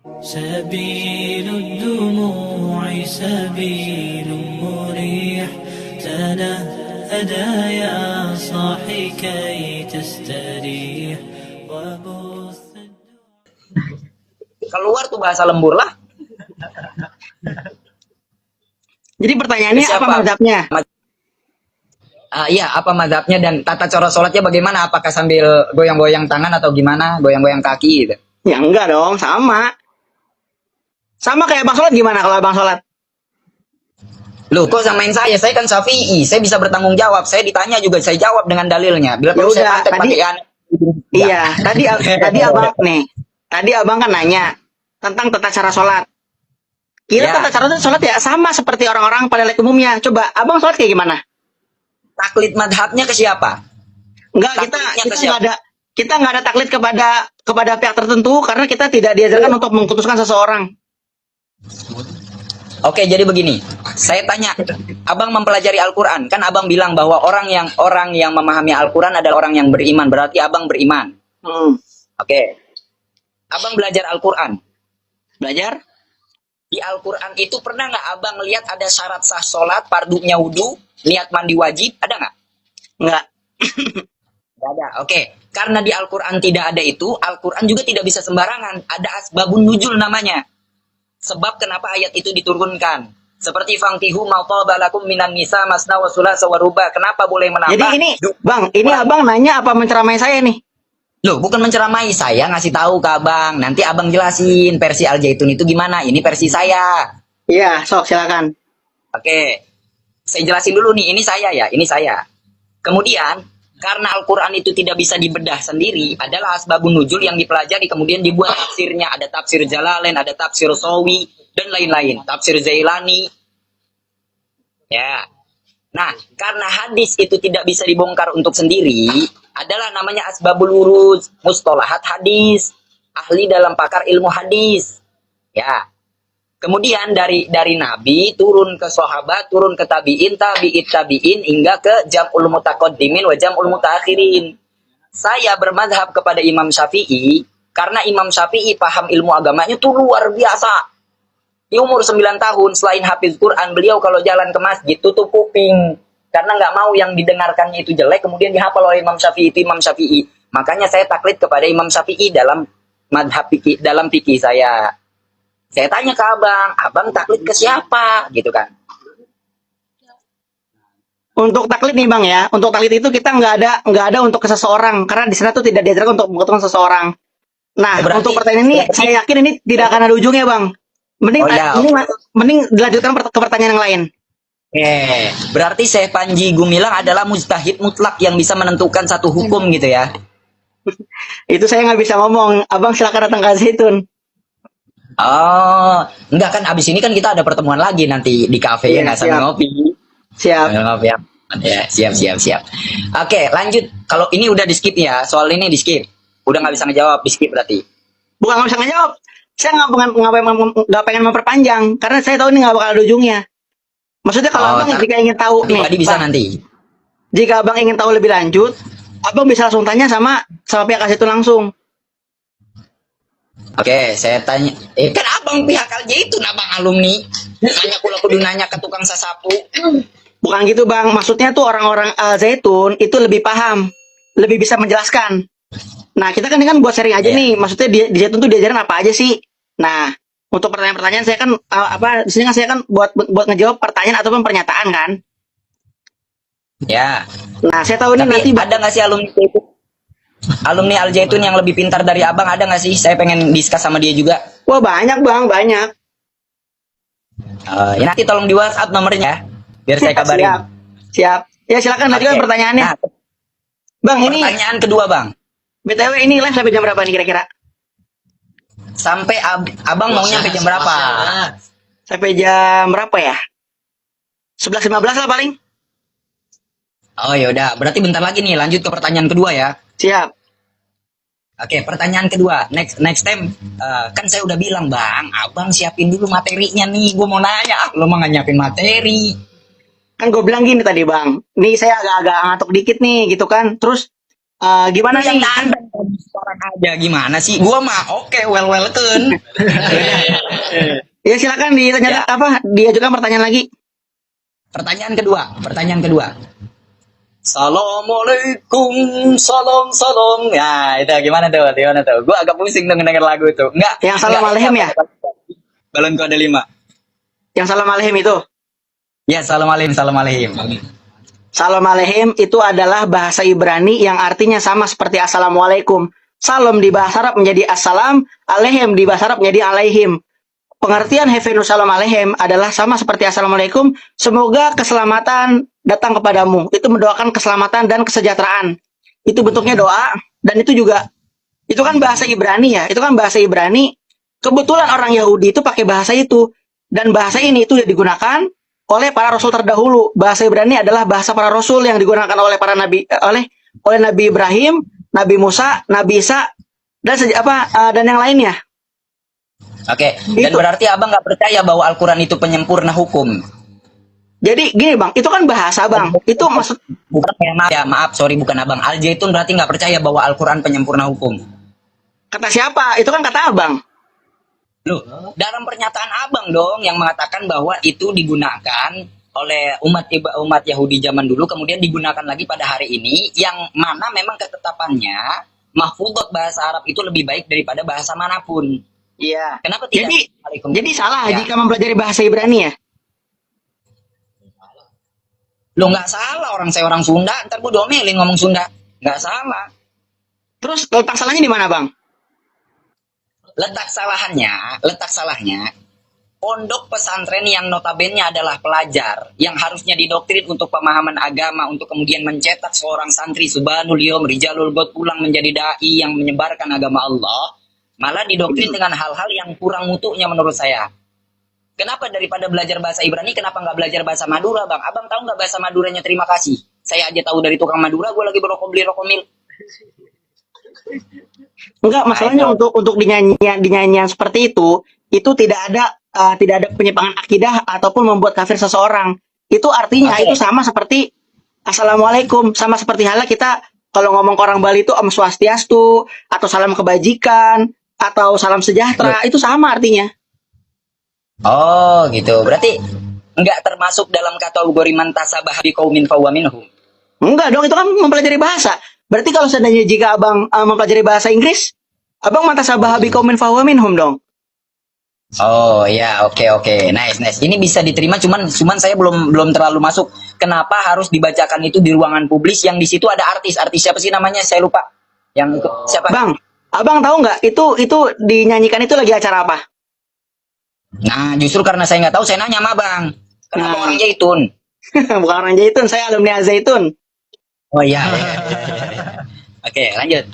سبيل الدموع سبيل مريح تنهدى يا صاحي كي تستريح وبث. Keluar tuh bahasa lembur lah. Jadi pertanyaannya apa mazhabnya? Iya, apa mazhabnya dan tata cara sholatnya bagaimana? Apakah sambil goyang-goyang tangan atau gimana? Goyang-goyang kaki gitu? Ya enggak dong, sama. Sama kayak Bang Sholat gimana kalau Bang Sholat? Loh, kok samain saya? Saya kan Syafi'i. Saya bisa bertanggung jawab. Saya ditanya juga saya jawab dengan dalilnya. Bila perlu saya pantek pakai aneh. Iya, tadi Abang nih. Tadi Abang kan nanya tentang tata cara sholat. Kira Ya. tata cara sholat ya sama seperti orang-orang pada lain umumnya. Coba Abang sholat kayak gimana? Taklid madhabnya ke siapa? Enggak, Taklidnya ke kita nggak ada taklid kepada pihak tertentu karena kita tidak diajarkan untuk mengkhususkan seseorang. Oke, jadi begini. Saya tanya, Abang mempelajari Al-Quran. Kan Abang bilang bahwa orang yang memahami Al-Quran adalah orang yang beriman. Berarti Abang beriman. Oke. Abang belajar Al-Quran. Belajar? Di Al-Quran itu pernah nggak Abang lihat ada syarat sah sholat, fardunya wudu, niat mandi wajib? Ada nggak? Enggak. Nggak ada. Oke. Karena di Al-Quran tidak ada itu, Al-Quran juga tidak bisa sembarangan. Ada asbabun nuzul namanya. Sebab kenapa ayat itu diturunkan. Seperti fangtihu ma taba lakum minan nisa masna wa sulasa wa ruba. Kenapa boleh menambah? Jadi ini, Bang, ini Abang nanya apa menceramai saya nih? Loh, bukan menceramai, saya ngasih tahu ke Abang. Nanti Abang jelasin versi Al-Zaitun itu gimana. Ini versi saya. Iya, sok silakan. Oke. Saya jelasin dulu nih, ini saya ya, ini saya. Kemudian, karena Al-Quran itu tidak bisa dibedah sendiri, adalah asbabun nuzul yang dipelajari, kemudian dibuat tafsirnya. Ada tafsir Jalalain, ada tafsir Sawi, dan lain-lain. Tafsir Zailani. Ya. Nah, karena hadis itu tidak bisa dibongkar untuk sendiri, adalah namanya asbabul wurud, mustolahat hadis, ahli dalam pakar ilmu hadis. Ya. Kemudian dari Nabi turun ke sahabat, turun ke tabi'in, tabi'in hingga ke jam'ul mutaqaddimin wa jam'ul mutaakhirin. Saya bermadhab kepada Imam Syafi'i karena Imam Syafi'i paham ilmu agamanya tuh luar biasa. Di umur 9 tahun selain hafiz Quran, beliau kalau jalan ke masjid tutup kuping karena nggak mau yang didengarkannya itu jelek, kemudian dihafal oleh Imam Syafi'i itu Imam Syafi'i. Makanya saya taklid kepada Imam Syafi'i dalam madhab fikih, dalam fikih saya. Saya tanya ke Abang taklid ke siapa? Gitu kan. Untuk taklid nih Bang ya, untuk taklid itu kita nggak ada untuk ke seseorang karena di sana tuh tidak diajarkan untuk menguatkan seseorang. Nah, untuk pertanyaan ini saya yakin ini tidak akan ada ujungnya Bang. Mending dilanjutkan ke pertanyaan yang lain. Berarti Syekh Panji Gumilang adalah mujtahid mutlak yang bisa menentukan satu hukum gitu ya? Itu saya nggak bisa ngomong. Abang silakan datang ke Zaitun. Oh, enggak kan abis ini kan kita ada pertemuan lagi nanti di kafe ya nggak sambil ngopi. Siap. Sambil ngopi ya. Ya, siap. Oke, lanjut. Kalau ini udah di skip ya, soal ini di skip. Udah nggak bisa ngejawab, di skip berarti. Bukan nggak bisa ngejawab. Saya nggak pengen memperpanjang karena saya tahu ini nggak bakal ada ujungnya. Maksudnya kalau Abang jika ingin tahu nih, tadi bisa nanti. Jika Abang ingin tahu lebih lanjut, Abang bisa langsung tanya sama pihak Zaitun langsung. Oke, saya tanya. Kan Abang pihak Al-Zaitun, Abang alumni. Nanya kudu nanya ke tukang sasapu. Bukan gitu Bang, maksudnya tuh orang-orang Al-Zaitun itu lebih paham, lebih bisa menjelaskan. Nah, kita kan ini kan buat sharing aja nih. Maksudnya di Zaitun tuh diajarin apa aja sih? Nah, untuk pertanyaan-pertanyaan saya kan di sini kan saya kan buat ngejawab pertanyaan ataupun pernyataan kan. Ya. Nah, saya tahu ini nanti ada nggak sih alumni Al-Zaitun yang lebih pintar dari Abang, ada nggak sih? Saya pengen diskus sama dia juga. Wah, banyak Bang, banyak. Ya nanti tolong di WhatsApp nomornya, biar saya kabarin. Siap. Ya silakan lanjutkan pertanyaannya. Nah, Bang, ini pertanyaan kedua Bang. BTW ini live sampai jam berapa nih kira-kira? Sampai Abang maunya sampai jam berapa? Sampai jam berapa ya? 11.15 lah paling. Oh yaudah, berarti bentar lagi nih lanjut ke pertanyaan kedua ya. Siap. Oke, pertanyaan kedua. Next time kan saya udah bilang Bang, Abang siapin dulu materinya nih. Gue mau nanya, lo mau nyiapin materi? Kan gue bilang gini tadi Bang, nih saya agak-agak ngantuk dikit nih gitu kan. Terus gimana nih? orang aja gimana sih? Gua mah oke, welcome. Ya silakan ditanya apa? Diajukan pertanyaan lagi. Pertanyaan kedua. Assalamualaikum, salam. Ya, itu gimana tuh? Gua agak pusing tuh denger lagu itu. Enggak. Yang salam alaihim ya? Balonku ada 5. Yang salam alaihim itu. Ya, salam alaihim. Salam alaihim itu adalah bahasa Ibrani yang artinya sama seperti assalamualaikum. Salam di bahasa Arab menjadi assalam, alaihim di bahasa Arab menjadi alaihim. Pengertian Hefenu salam alaihim adalah sama seperti assalamualaikum. Semoga keselamatan datang kepadamu. Itu mendoakan keselamatan dan kesejahteraan. Itu bentuknya doa dan itu juga itu kan bahasa Ibrani ya. Itu kan bahasa Ibrani. Kebetulan orang Yahudi itu pakai bahasa itu dan bahasa ini itu digunakan oleh para rasul terdahulu. Bahasa Ibrani adalah bahasa para rasul yang digunakan oleh para nabi oleh Nabi Ibrahim, Nabi Musa, Nabi Isa dan yang lainnya. Oke, dan berarti abang nggak percaya bahwa Al-Quran itu penyempurna hukum? Jadi gini bang, itu kan bahasa bang, itu maksud bukan maaf, sorry bukan abang. Al-Zaitun berarti nggak percaya bahwa Al-Quran penyempurna hukum? Kata siapa? Itu kan kata abang. Loh, dalam pernyataan abang dong yang mengatakan bahwa itu digunakan oleh umat Yahudi zaman dulu, kemudian digunakan lagi pada hari ini, yang mana memang ketetapannya mahfudot bahasa Arab itu lebih baik daripada bahasa manapun. Iya. Kenapa tidak? Jadi salah ya, jika mempelajari bahasa Ibrani ya? Lo nggak salah, saya orang Sunda, ntar gue domelin ngomong Sunda. Nggak salah. Terus letak salahnya di mana bang? Letak salahnya, pondok pesantren yang notabene adalah pelajar, yang harusnya didoktrin untuk pemahaman agama, untuk kemudian mencetak seorang santri subhanul yom, rijalul god pulang menjadi da'i yang menyebarkan agama Allah, malah didoktrin dengan hal-hal yang kurang mutunya menurut saya. Kenapa daripada belajar bahasa Ibrani, kenapa nggak belajar bahasa Madura, bang? Abang tahu nggak bahasa Maduranya terima kasih? Saya aja tahu dari tukang Madura, gue lagi beli rokok mil. Enggak, masalahnya untuk dinyanyian seperti itu tidak ada penyimpangan akidah ataupun membuat kafir seseorang. Itu artinya itu sama seperti assalamualaikum, sama seperti halnya kita kalau ngomong ke orang Bali itu Om Swastiastu atau salam kebajikan atau salam sejahtera, itu sama artinya. Oh gitu, berarti nggak termasuk dalam kategori mantasabah biqaumin fahuwa minhum. Enggak dong, itu kan mempelajari bahasa. Berarti kalau seandainya jika abang mempelajari bahasa Inggris, abang mantasabah biqaumin fahuwa minhum dong. Oh ya, oke, nice. Ini bisa diterima, cuman saya belum terlalu masuk. Kenapa harus dibacakan itu di ruangan publis yang di situ ada artis siapa sih namanya? Saya lupa. Yang siapa? Bang, abang tahu nggak itu dinyanyikan itu lagi acara apa? Nah, justru karena saya nggak tahu, saya nanya sama abang. Kenapa orang Zaitun? Bukan orang Zaitun, saya alumni Zaitun. Oh iya. Oke, lanjut.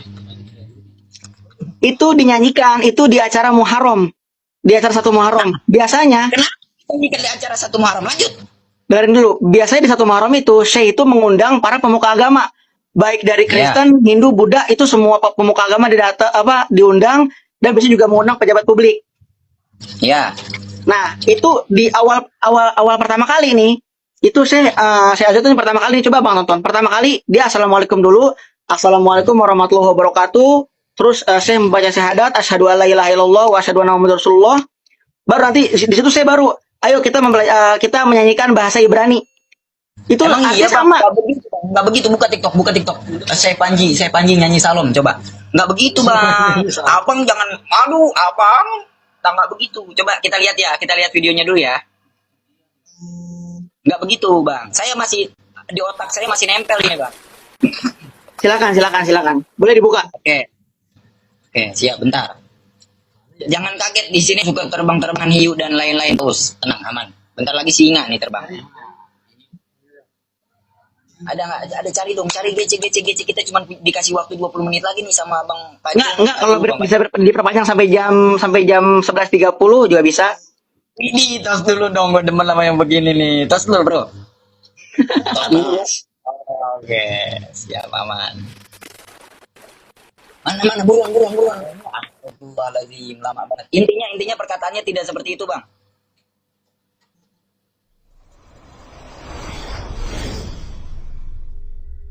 Itu dinyanyikan, itu di acara Muharram. Di acara 1 Muharram. Biasanya. Kenapa dinyanyikan di acara 1 Muharram? Lanjut. Dengerin dulu. Biasanya di 1 Muharram itu, Syekh itu mengundang para pemuka agama. Baik dari Kristen, Hindu, Buddha, itu semua pemuka agama diundang. Dan bisa juga mengundang pejabat publik. Ya. Nah, itu di awal pertama kali nih. Itu saya Azatun pertama kali nih, coba bang nonton. Pertama kali dia assalamualaikum dulu. Assalamualaikum warahmatullahi wabarakatuh. Terus saya membaca syahadat asyhadu alla ilaha illallah wa asyhadu anna muhammadar rasulullah. Baru nanti di situ saya baru ayo kita menyanyikan bahasa Ibrani. Itu artinya sama. Enggak begitu, buka TikTok. Saya Panji nyanyi salam coba. Enggak begitu, Bang. Abang jangan abang. Enggak begitu. Coba kita lihat videonya dulu ya. Enggak begitu, Bang. Saya masih di otak saya masih nempel ini, Bang. Silakan. Boleh dibuka. Oke, siap, bentar. Jangan kaget, di sini suka terbang-terbangan hiu dan lain-lain. Terus, tenang, aman. Bentar lagi singa nih terbang. Ada nggak? Ada cari gece. Kita cuma dikasih waktu 20 menit lagi nih sama Bang Panji. Enggak, kalau bisa diperpanjang sampai jam 11.30 juga bisa. Ini tos dulu dong, gue demen sama yang begini nih. Tos dulu, Bro. Oke, siap, aman. Mana buruan. Astagfirullahaladzim, lama banget. Intinya perkataannya tidak seperti itu, Bang.